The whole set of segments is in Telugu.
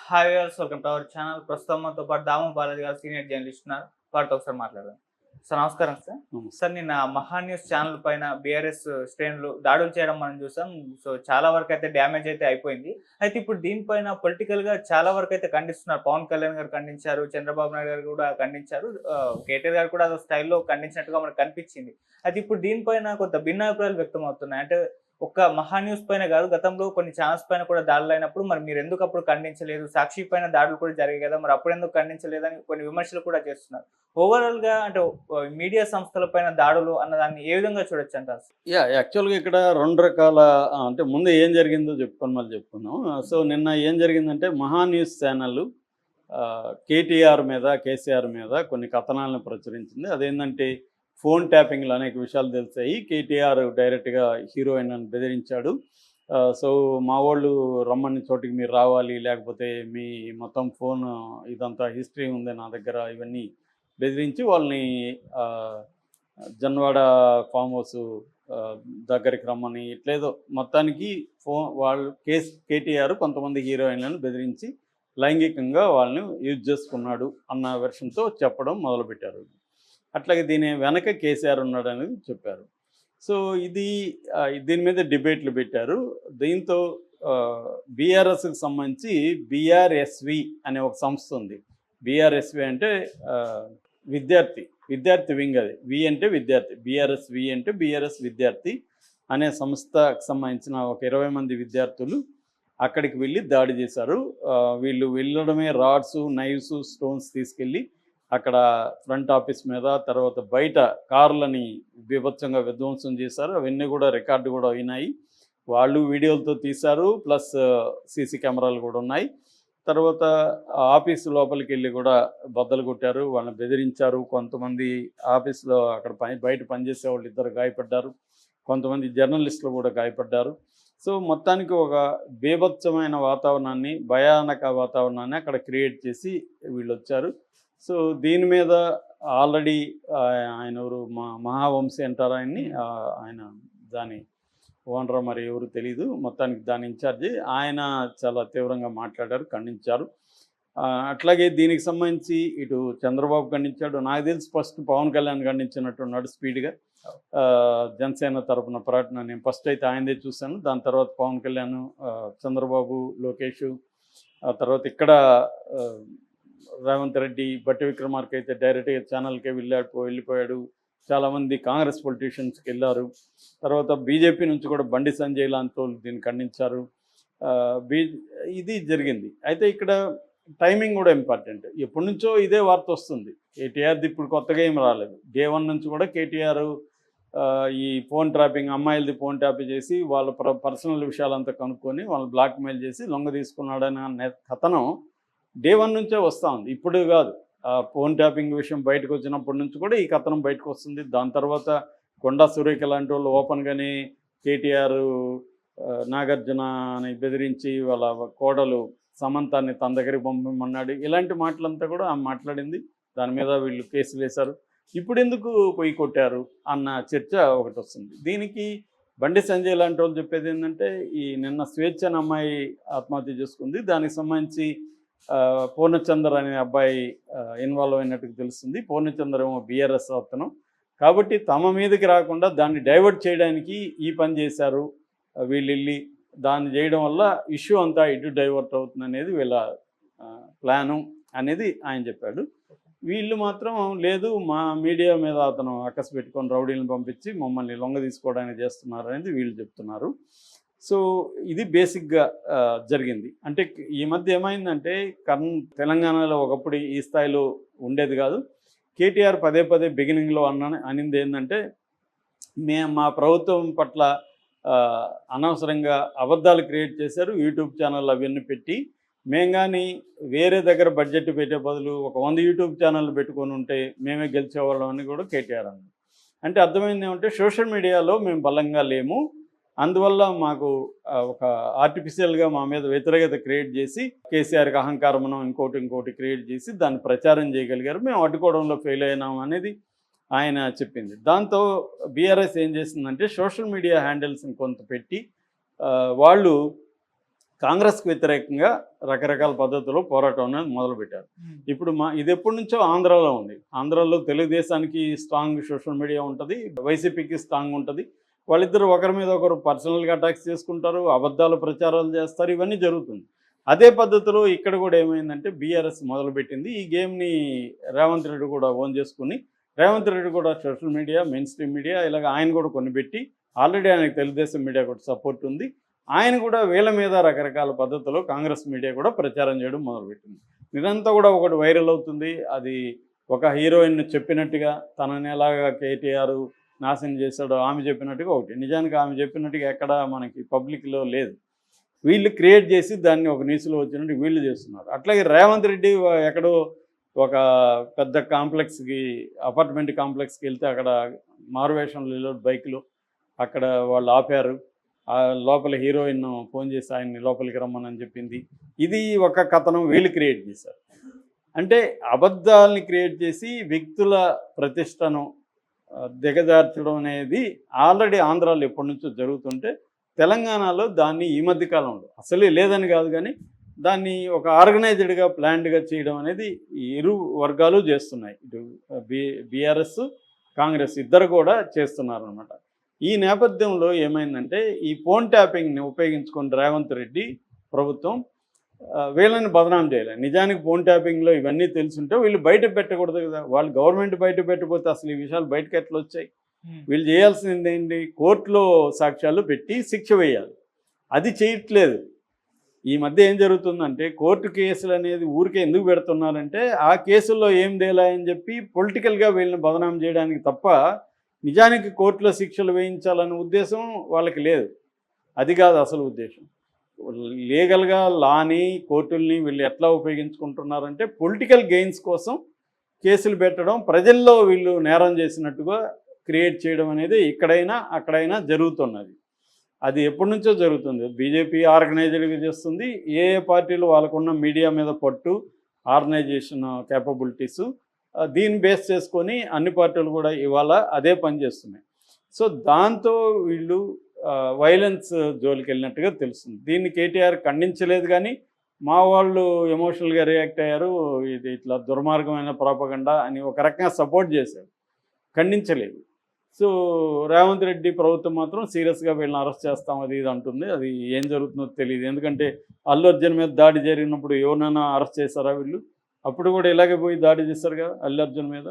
Hi viewers, welcome to our channel. ప్రస్తుతం మనతో పాటు దాము బాలాజీ గారు సీనియర్ జర్నలిస్ట్ ఉన్నారు. వారితో ఒకసారి మాట్లాడదాం. సార్ నమస్కారం సార్. సార్ నిన్న మహా న్యూస్ ఛానల్ పైన బీఆర్ఎస్ శ్రేణులు దాడులు చేయడం మనం చూసాం. సో చాలా వరకు అయితే డ్యామేజ్ అయితే అయిపోయింది. అయితే ఇప్పుడు దీనిపైన పొలిటికల్ గా చాలా వరకు అయితే ఖండిస్తున్నారు. పవన్ కళ్యాణ్ గారు ఖండించారు, చంద్రబాబు నాయుడు గారు కూడా ఖండించారు, కేటీఆర్ గారు కూడా అదో స్టైల్లో ఖండించినట్టుగా మనకు కనిపించింది. అయితే ఇప్పుడు దీనిపైన కొంత భిన్నాభిప్రాయాలు వ్యక్తం అవుతున్నాయి. అంటే ఒక్క మహా న్యూస్ పైన కాదు, గతంలో కొన్ని ఛానల్స్ పైన కూడా దాడులు అయినప్పుడు మరి మీరు ఎందుకు అప్పుడు ఖండించలేదు, సాక్షి పైన దాడులు కూడా జరిగాయి కదా, మరి అప్పుడు ఎందుకు ఖండించలేదని కొన్ని విమర్శలు కూడా చేస్తున్నారు. ఓవరాల్ గా అంటే మీడియా సంస్థల పైన దాడులు అన్నదాన్ని ఏ విధంగా చూడొచ్చు అంటారు? యాక్చువల్గా ఇక్కడ రెండు రకాల అంటే ముందు ఏం జరిగిందో చెప్పుకొని మళ్ళీ చెప్పుకుందాం. సో నిన్న ఏం జరిగిందంటే మహా న్యూస్ ఛానల్ కేటీఆర్ మీద కేసీఆర్ మీద కొన్ని కథనాలను ప్రచురించింది. అదేంటంటే ఫోన్ ట్యాపింగ్లు అనేక విషయాలు తెలిసాయి. కేటీఆర్ డైరెక్ట్గా హీరోయిన్ అని బెదిరించాడు. సో మా వాళ్ళు రమ్మని చోటికి మీరు రావాలి, లేకపోతే మీ మొత్తం ఫోన్ ఇదంతా హిస్టరీ ఉంది నా దగ్గర, ఇవన్నీ బెదిరించి వాళ్ళని జన్వాడ ఫామ్ హౌస్ దగ్గరికి రమ్మని ఇట్లేదో మొత్తానికి వాళ్ళు కేటీఆర్ కొంతమంది హీరోయిన్లను బెదిరించి లైంగికంగా వాళ్ళని యూజ్ చేసుకున్నాడు అన్న వెర్షన్తో చెప్పడం మొదలుపెట్టారు. అట్లాగే దీని వెనక కేసీఆర్ ఉన్నాడు అనేది చెప్పారు. సో దీని మీద డిబేట్లు పెట్టారు. దీంతో బీఆర్ఎస్కి సంబంధించి బీఆర్ఎస్వి అనే ఒక సంస్థ ఉంది. బీఆర్ఎస్వి అంటే విద్యార్థి వింగ్. అది వి అంటే విద్యార్థి, బీఆర్ఎస్వి అంటే బీఆర్ఎస్ విద్యార్థి అనే సంస్థకు సంబంధించిన ఒక 20 మంది విద్యార్థులు అక్కడికి వెళ్ళి దాడి చేశారు. వీళ్ళు వెళ్ళడమే రాడ్స్, నైవ్స్, స్టోన్స్ తీసుకెళ్ళి అక్కడ ఫ్రంట్ ఆఫీస్ మీద, తర్వాత బయట కార్లని బీభత్సంగా విధ్వంసం చేశారు. అవన్నీ కూడా రికార్డు కూడా అయినాయి. వాళ్ళు వీడియోలతో తీశారు, ప్లస్ సీసీ కెమెరాలు కూడా ఉన్నాయి. తర్వాత ఆఫీసు లోపలికి వెళ్ళి కూడా బద్దలు కొట్టారు, వాళ్ళని బెదిరించారు. కొంతమంది ఆఫీసులో అక్కడ బయట పనిచేసే వాళ్ళు ఇద్దరు గాయపడ్డారు, కొంతమంది జర్నలిస్టులు కూడా గాయపడ్డారు. సో మొత్తానికి ఒక బీభత్సమైన వాతావరణాన్ని, భయానక వాతావరణాన్ని అక్కడ క్రియేట్ చేసి వీళ్ళు వచ్చారు. సో దీని మీద ఆల్రెడీ ఆయన ఎవరు మహావంశీ అంటారు ఆయన్ని, ఆయన దాని ఓనర్ మరి ఎవరు తెలీదు, మొత్తానికి దాని ఇన్ఛార్జి ఆయన చాలా తీవ్రంగా మాట్లాడారు, ఖండించారు. అట్లాగే దీనికి సంబంధించి ఇటు చంద్రబాబు ఖండించాడు. నాకు తెలిసి ఫస్ట్ పవన్ కళ్యాణ్ ఖండించినట్టున్నాడు స్పీడ్గా. జనసేన తరపున ప్రకటన నేను ఫస్ట్ అయితే ఆయనదే చూశాను. దాని తర్వాత పవన్ కళ్యాణ్, చంద్రబాబు, లోకేష్, తర్వాత ఇక్కడ రేవంత్ రెడ్డి, బట్టి విక్రమార్క అయితే డైరెక్ట్గా ఛానల్కే వెళ్ళిపోయాడు. చాలామంది కాంగ్రెస్ పొలిటీషియన్స్కి వెళ్ళారు. తర్వాత బీజేపీ నుంచి కూడా బండి సంజయ్ లాంటి వాళ్ళు దీన్ని ఖండించారు. ఇది జరిగింది. అయితే ఇక్కడ టైమింగ్ కూడా ఇంపార్టెంట్. ఎప్పటి నుంచో ఇదే వార్త వస్తుంది. కేటీఆర్ది ఇప్పుడు కొత్తగా ఏం రాలేదు. డే 1 నుంచి కూడా కేటీఆర్ ఈ ఫోన్ ట్రాపింగ్, అమ్మాయిలది ఫోన్ ట్యాప్ చేసి వాళ్ళ పర్సనల్ విషయాలంతా కనుక్కొని వాళ్ళని బ్లాక్మెయిల్ చేసి లొంగ తీసుకున్నాడని కథనం డే 1 నుంచే వస్తూ ఉంది, ఇప్పుడు కాదు. ఫోన్ ట్యాపింగ్ విషయం బయటకు వచ్చినప్పటి నుంచి కూడా ఈ కథనం బయటకు వస్తుంది. దాని తర్వాత కొండా సురేఖ లాంటి వాళ్ళు ఓపెన్గానే కేటీఆర్ నాగార్జునని బెదిరించి వాళ్ళ కోడలు సమంతాన్ని తన దగ్గరికి పంపమన్నాడు. ఇలాంటి మాటలంతా కూడా ఆమె మాట్లాడింది. దాని మీద వీళ్ళు కేసులు వేశారు. ఇప్పుడు ఎందుకు పొయ్యి కొట్టారు అన్న చర్చ ఒకటి వస్తుంది. దీనికి బండి సంజయ్ లాంటి వాళ్ళు చెప్పేది ఏంటంటే, ఈ నిన్న స్వేచ్ఛ అనే అమ్మాయి ఆత్మహత్య చేసుకుంది. దానికి సంబంధించి పూర్ణచంద్ర అనే అబ్బాయి ఇన్వాల్వ్ అయినట్టుగా తెలుస్తుంది. పూర్ణచంద్ర ఏమో బీఆర్ఎస్ అతను కాబట్టి తమ మీదకి రాకుండా దాన్ని డైవర్ట్ చేయడానికి ఈ పని చేశారు వీళ్ళు వెళ్ళి. దాన్ని చేయడం వల్ల ఇష్యూ అంతా ఇటు డైవర్ట్ అవుతుంది అనేది వీళ్ళ ప్లాను అనేది ఆయన చెప్పాడు. వీళ్ళు మాత్రం లేదు, మా మీడియా మీద అతను అక్కసు పెట్టుకొని రౌడీలను పంపించి మమ్మల్ని లొంగ తీసుకోవడానికి చేస్తున్నారు అనేది వీళ్ళు చెప్తున్నారు. సో ఇది బేసిక్గా జరిగింది. అంటే ఈ మధ్య ఏమైందంటే తెలంగాణలో ఒకప్పుడు ఈ స్థాయిలో ఉండేది కాదు. కేటీఆర్ పదే బిగినింగ్లో అనింది ఏంటంటే, మా ప్రభుత్వం పట్ల అనవసరంగా అబద్ధాలు క్రియేట్ చేశారు, యూట్యూబ్ ఛానల్ అవన్నీ పెట్టి. మేము కానీ వేరే దగ్గర బడ్జెట్ పెట్టే బదులు ఒక 100 యూట్యూబ్ ఛానళ్ళు పెట్టుకొని ఉంటే మేమే గెలిచేవాళ్ళం అని కూడా కేటీఆర్ అన్నారు. అంటే అర్థమైంది ఏమంటే, సోషల్ మీడియాలో మేము బలంగా లేము, అందువల్ల మాకు ఒక ఆర్టిఫిషియల్గా మా మీద వ్యతిరేకత క్రియేట్ చేసి కేసీఆర్కి అహంకారమనం ఇంకోటి క్రియేట్ చేసి దాన్ని ప్రచారం చేయగలిగారు, మేము అడ్డుకోవడంలో ఫెయిల్ అయినాము అనేది ఆయన చెప్పింది. దాంతో బీఆర్ఎస్ ఏం చేసిందంటే సోషల్ మీడియా హ్యాండిల్స్ని కొంత పెట్టి వాళ్ళు కాంగ్రెస్కి వ్యతిరేకంగా రకరకాల పద్ధతుల్లో పోరాటం అనేది మొదలుపెట్టారు. ఇప్పుడు ఇది ఎప్పటి నుంచో ఆంధ్రాలో ఉంది. ఆంధ్రాలో తెలుగుదేశానికి స్ట్రాంగ్ సోషల్ మీడియా ఉంటుంది, వైసీపీకి స్ట్రాంగ్ ఉంటుంది. వాళ్ళిద్దరు ఒకరి మీద ఒకరు పర్సనల్గా అటాక్స్ చేసుకుంటారు, అబద్ధాలు ప్రచారాలు చేస్తారు, ఇవన్నీ జరుగుతుంది. అదే పద్ధతిలో ఇక్కడ కూడా ఏమైందంటే బీఆర్ఎస్ మొదలుపెట్టింది. ఈ గేమ్ని రేవంత్ రెడ్డి కూడా ఓన్ చేసుకుని, రేవంత్ రెడ్డి కూడా social media, main stream media ఇలాగ ఆయన కూడా కొన్ని పెట్టి, ఆల్రెడీ ఆయనకు తెలుగుదేశం మీడియా కూడా సపోర్ట్ ఉంది. ఆయన కూడా వీళ్ళ మీద రకరకాల పద్ధతుల్లో కాంగ్రెస్ మీడియా కూడా ప్రచారం చేయడం మొదలుపెట్టింది. ఇదంతా కూడా ఒకటి వైరల్ అవుతుంది. అది ఒక హీరోయిన్ చెప్పినట్టుగా తనని ఎలాగా కేటీఆర్ నాశనం చేశాడో ఆమె చెప్పినట్టుగా ఒకటి, నిజానికి ఆమె చెప్పినట్టుగా ఎక్కడ మనకి పబ్లిక్లో లేదు. వీళ్ళు క్రియేట్ చేసి దాన్ని ఒక న్యూస్లో వచ్చినట్టు వీళ్ళు చేస్తున్నారు. అట్లాగే రేవంత్ రెడ్డి ఎక్కడో ఒక పెద్ద కాంప్లెక్స్కి, అపార్ట్మెంట్ కాంప్లెక్స్కి వెళ్తే అక్కడ మారువేషంలో బైక్లో అక్కడ వాళ్ళు ఆపారు. లోపల హీరోయిన్ ఫోన్ చేసి ఆయన్ని లోపలికి రమ్మని చెప్పింది. ఇది ఒక కథనం వీళ్ళు క్రియేట్ చేశారు. అంటే అబద్ధాలని క్రియేట్ చేసి వ్యక్తుల ప్రతిష్టను దిగజార్చడం అనేది ఆల్రెడీ ఆంధ్రాలో ఎప్పటి నుంచో జరుగుతుంటే, తెలంగాణలో దాన్ని ఈ మధ్య కాలంలో అసలే లేదని కాదు కానీ దాన్ని ఒక ఆర్గనైజ్డ్గా ప్లాన్డ్గా చేయడం అనేది ఇరు వర్గాలు చేస్తున్నాయి. ఇటు బీఆర్ఎస్ కాంగ్రెస్ ఇద్దరు కూడా చేస్తున్నారనమాట. ఈ నేపథ్యంలో ఏమైందంటే ఈ ఫోన్ ట్యాపింగ్ని ఉపయోగించుకుని రేవంత్ రెడ్డి ప్రభుత్వం వీళ్ళని బదనాం చేయాలి. నిజానికి ఫోన్ ట్యాపింగ్లో ఇవన్నీ తెలుసుంటే వీళ్ళు బయట పెట్టకూడదు కదా. వాళ్ళు గవర్నమెంట్ బయట పెట్టకపోతే అసలు ఈ విషయాలు బయటకు ఎట్లా వచ్చాయి? వీళ్ళు చేయాల్సింది ఏంటి? కోర్టులో సాక్ష్యాలు పెట్టి శిక్ష వేయాలి. అది చేయట్లేదు. ఈ మధ్య ఏం జరుగుతుందంటే కోర్టు కేసులు అనేది ఊరికే ఎందుకు పెడుతున్నారంటే ఆ కేసుల్లో ఏం తేలాయని చెప్పి పొలిటికల్గా వీళ్ళని బదనాం చేయడానికి తప్ప నిజానికి కోర్టులో శిక్షలు వేయించాలనే ఉద్దేశం వాళ్ళకి లేదు. అది కాదు అసలు ఉద్దేశం. లీగల్గా లాని కోర్టుల్ని వీళ్ళు ఎట్లా ఉపయోగించుకుంటున్నారంటే పొలిటికల్ గెయిన్స్ కోసం కేసులు పెట్టడం, ప్రజల్లో వీళ్ళు నేరం చేసినట్టుగా క్రియేట్ చేయడం అనేది ఇక్కడైనా అక్కడైనా జరుగుతున్నది. అది ఎప్పటి నుంచో జరుగుతుంది. బీజేపీ ఆర్గనైజ్డ్గా చేస్తుంది. ఏ పార్టీలు వాళ్ళకున్న మీడియా మీద పట్టు, ఆర్గనైజేషన్ క్యాపబిలిటీసు దీన్ని బేస్ చేసుకొని అన్ని పార్టీలు కూడా ఇవాళ అదే పని చేస్తున్నాయి. సో దాంతో వీళ్ళు వైలెన్స్ జోలికి వెళ్ళినట్టుగా తెలుస్తుంది. దీన్ని కేటీఆర్ ఖండించలేదు కానీ మా వాళ్ళు ఎమోషనల్గా రియాక్ట్ అయ్యారు. ఇది ఇట్లా దుర్మార్గమైన ప్రాపగండా అని ఒక రకంగా సపోర్ట్ చేశారు, ఖండించలేదు. సో రేవంత్ రెడ్డి ప్రభుత్వం మాత్రం సీరియస్గా వీళ్ళని అరెస్ట్ చేస్తాం అది ఇది అంటుంది. అది ఏం జరుగుతుందో తెలియదు. ఎందుకంటే అల్లు అర్జున్ మీద దాడి జరిగినప్పుడు ఎవరినైనా అరెస్ట్ చేశారా వీళ్ళు? అప్పుడు కూడా ఇలాగే పోయి దాడి చేశారు కదా అల్లు అర్జున్ మీద.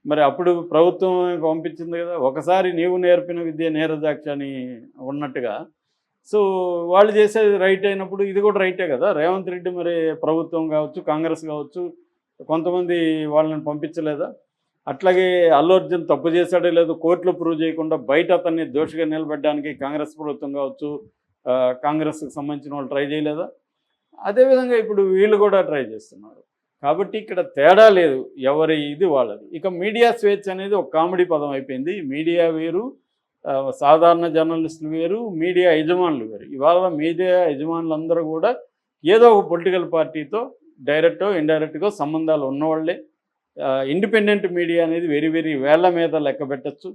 మరి అప్పుడు ప్రభుత్వం పంపించింది కదా, ఒకసారి నీవు నేర్పిన విద్య నేరజాక్షి అని ఉన్నట్టుగా. సో వాళ్ళు చేసేది రైట్ అయినప్పుడు ఇది కూడా రైటే కదా. రేవంత్ రెడ్డి మరి ప్రభుత్వం కావచ్చు, కాంగ్రెస్ కావచ్చు, కొంతమంది వాళ్ళని పంపించలేదా? అట్లాగే అల్లు అర్జున్ తప్పు చేశాడో లేదో కోర్టులో ప్రూవ్ చేయకుండా బయట అతన్ని దోషిగా నిలబెట్టడానికి కాంగ్రెస్ ప్రభుత్వం కావచ్చు, కాంగ్రెస్కి సంబంధించిన వాళ్ళు ట్రై చేయలేదా? అదేవిధంగా ఇప్పుడు వీళ్ళు కూడా ట్రై చేస్తున్నారు. కాబట్టి ఇక్కడ తేడా లేదు, ఎవరి ఇది వాళ్ళది. ఇక మీడియా స్వేచ్ఛ అనేది ఒక కామెడీ పదం అయిపోయింది. మీడియా వేరు, సాధారణ జర్నలిస్టులు వేరు, మీడియా యజమానులు వేరు. ఇవాళ మీడియా యజమానులందరూ కూడా ఏదో ఒక పొలిటికల్ పార్టీతో డైరెక్టో ఇండైరెక్ట్గా సంబంధాలు ఉన్నవాళ్లే. ఇండిపెండెంట్ మీడియా అనేది వెరీ వెరీ వేళ్ల మీద లెక్క పెట్టచ్చు.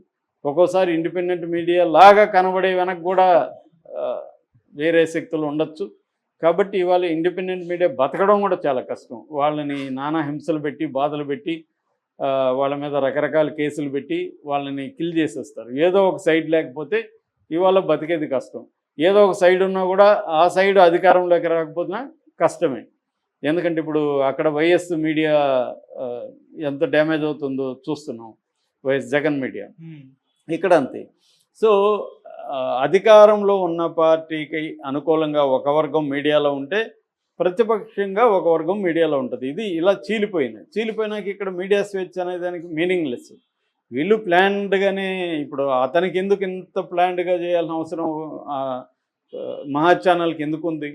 ఒక్కోసారి ఇండిపెండెంట్ మీడియా లాగా కనబడే వెనక కూడా వేరే శక్తులు ఉండొచ్చు. కాబట్టి ఇవాళ ఇండిపెండెంట్ మీడియా బతకడం కూడా చాలా కష్టం. వాళ్ళని నానా హింసలు పెట్టి, బాధలు పెట్టి, వాళ్ళ మీద రకరకాల కేసులు పెట్టి వాళ్ళని కిల్ చేసేస్తారు. ఏదో ఒక సైడ్ లేకపోతే ఇవాళ బతికేది కష్టం. ఏదో ఒక సైడ్ ఉన్నా కూడా ఆ సైడ్ అధికారంలోకి రాకపోతున్నా కష్టమే. ఎందుకంటే ఇప్పుడు అక్కడ వైఎస్ మీడియా ఎంత డ్యామేజ్ అవుతుందో చూస్తున్నాం, వైఎస్ జగన్ మీడియా. ఇక్కడ అంతే. సో అధికారంలో ఉన్న పార్టీకి అనుకూలంగా ఒక వర్గం మీడియాలో ఉంటే ప్రతిపక్షంగా ఒక వర్గం మీడియాలో ఉంటుంది. ఇది ఇలా చీలిపోయినాక ఇక్కడ మీడియా స్వేచ్ఛ అనే దానికి మీనింగ్లెస్. వీళ్ళు ప్లాన్డ్గానే, ఇప్పుడు అతనికి ఎందుకు ఇంత ప్లాన్డ్గా చేయాల్సిన అవసరం మహా ఛానల్కి ఎందుకు ఉంది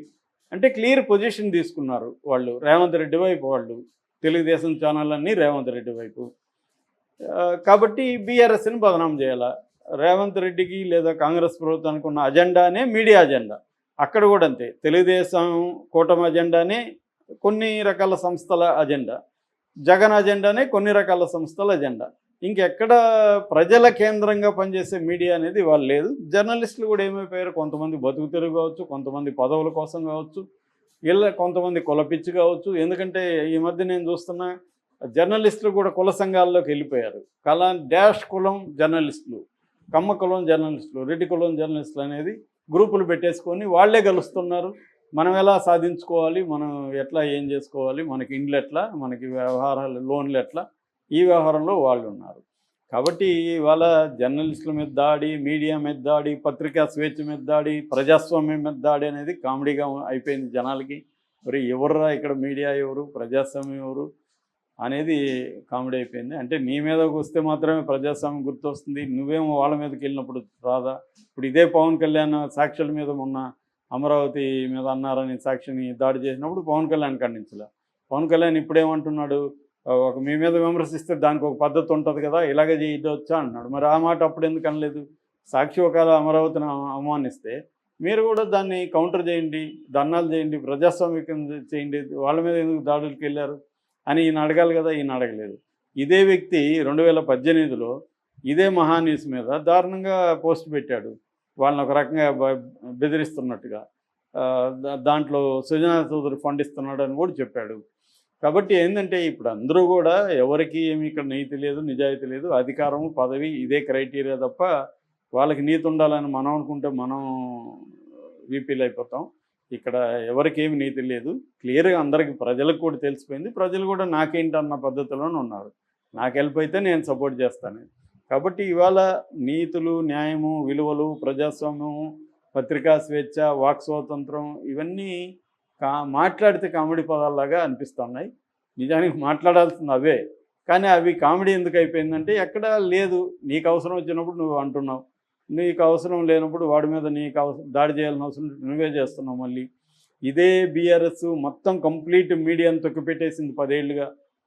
అంటే క్లియర్ పొజిషన్ తీసుకున్నారు వాళ్ళు. రేవంత్ రెడ్డి వైపు వాళ్ళు, తెలుగుదేశం ఛానల్ అన్నీ రేవంత్ రెడ్డి వైపు. కాబట్టి బీఆర్ఎస్ని బదనాం చేయాలా. రేవంత్ రెడ్డికి లేదా కాంగ్రెస్ ప్రభుత్వానికి ఉన్న అజెండానే మీడియా అజెండా. అక్కడ కూడా అంతే. తెలుగుదేశం కూటమి అజెండానే కొన్ని రకాల సంస్థల అజెండా, జగన్ అజెండానే కొన్ని రకాల సంస్థల అజెండా. ఇంకెక్కడ ప్రజల కేంద్రంగా పనిచేసే మీడియా అనేది వాళ్ళు లేదు. జర్నలిస్టులు కూడా ఏమైపోయారు, కొంతమంది బతుకు తెరుగు కావచ్చు, కొంతమంది పదవుల కోసం కావచ్చు, ఇలా కొంతమంది కులపిచ్చి కావచ్చు. ఎందుకంటే ఈ మధ్య నేను చూస్తున్నా జర్నలిస్టులు కూడా కుల సంఘాల్లోకి వెళ్ళిపోయారు. డాష్ కులం జర్నలిస్టులు, కమ్మ కులం జర్నలిస్టులు, రెడ్డి కులం జర్నలిస్టులు అనేది గ్రూపులు పెట్టేసుకొని వాళ్ళే కలుస్తున్నారు. మనం ఎలా సాధించుకోవాలి, మనం ఎట్లా ఏం చేసుకోవాలి, మనకి ఇండ్లు ఎట్లా, మనకి వ్యవహారాలు లోన్లు ఎట్లా, ఈ వ్యవహారంలో వాళ్ళు ఉన్నారు. కాబట్టి ఇవాళ జర్నలిస్టుల మీద దాడి, మీడియా మీద దాడి, పత్రికా స్వేచ్ఛ మీద దాడి, ప్రజాస్వామ్యం మీద దాడి అనేది కామెడీగా అయిపోయింది జనాలకి. మరి ఎవర్రా ఇక్కడ మీడియా ఎవరు, ప్రజాస్వామ్యం ఎవరు అనేది కామెడీ అయిపోయింది. అంటే నీ మీదకి వస్తే మాత్రమే ప్రజాస్వామ్యం గుర్తొస్తుంది, నువ్వేమో వాళ్ళ మీదకి వెళ్ళినప్పుడు రాదా? ఇప్పుడు ఇదే పవన్ కళ్యాణ్ సాక్షుల మీద మొన్న అమరావతి మీద అన్నారని సాక్షిని దాడి చేసినప్పుడు పవన్ కళ్యాణ్ ఖండించలే. పవన్ కళ్యాణ్ ఇప్పుడేమంటున్నాడు, ఒక మీ మీద విమర్శిస్తే దానికి ఒక పద్ధతి ఉంటుంది కదా, ఇలాగే చేయొచ్చా అంటున్నాడు. మరి ఆ మాట అప్పుడు ఎందుకు అనలేదు? సాక్షి ఒకవేళ అమరావతిని అవమానిస్తే మీరు కూడా దాన్ని కౌంటర్ చేయండి, ధర్నాలు చేయండి, ప్రజాస్వామ్యం చేయండి, వాళ్ళ మీద ఎందుకు దాడులకు వెళ్ళారు అని ఈయన అడగాలి కదా, ఈయన అడగలేదు. ఇదే వ్యక్తి 2018లో ఇదే మహాన్యూస్ మీద దారుణంగా పోస్ట్ పెట్టాడు, వాళ్ళని ఒక రకంగా బెదిరిస్తున్నట్టుగా. దాంట్లో సుజనా చౌదరి ఫండ్ ఇస్తున్నాడు అని కూడా చెప్పాడు. కాబట్టి ఏంటంటే ఇప్పుడు అందరూ కూడా ఎవరికి ఏమి ఇక్కడ నీతి లేదు, నిజాయితీ లేదు, అధికారం పదవి ఇదే క్రైటీరియా తప్ప వాళ్ళకి నీతి ఉండాలని మనం అనుకుంటే మనం వీపీలు అయిపోతాం. ఇక్కడ ఎవరికి ఏమి నీతి లేదు, క్లియర్గా అందరికీ ప్రజలకు కూడా తెలిసిపోయింది. ప్రజలు కూడా నాకేంటన్న పద్ధతిలోనే ఉన్నారు, నాకు హెల్ప్ అయితే నేను సపోర్ట్ చేస్తాను. కాబట్టి ఇవాళ నీతులు, న్యాయము, విలువలు, ప్రజాస్వామ్యము, పత్రికా స్వేచ్ఛ, వాక్ స్వాతంత్రం ఇవన్నీ మాట్లాడితే కామెడీ పదాల్లాగా అనిపిస్తున్నాయి. నిజానికి మాట్లాడాల్సింది అవే, కానీ అవి కామెడీ ఎందుకు అయిపోయిందంటే ఎక్కడా లేదు. నీకు అవసరం వచ్చినప్పుడు నువ్వు అంటున్నావు, నీకు అవసరం లేనప్పుడు వాడి మీద నీకు దాడి చేయాల్సిన అవసరం నువ్వే చేస్తున్నావు. మళ్ళీ ఇదే బీఆర్ఎస్ మొత్తం కంప్లీట్ మీడియాను తొక్కిపెట్టేసింది 10 ఏళ్ళుగా.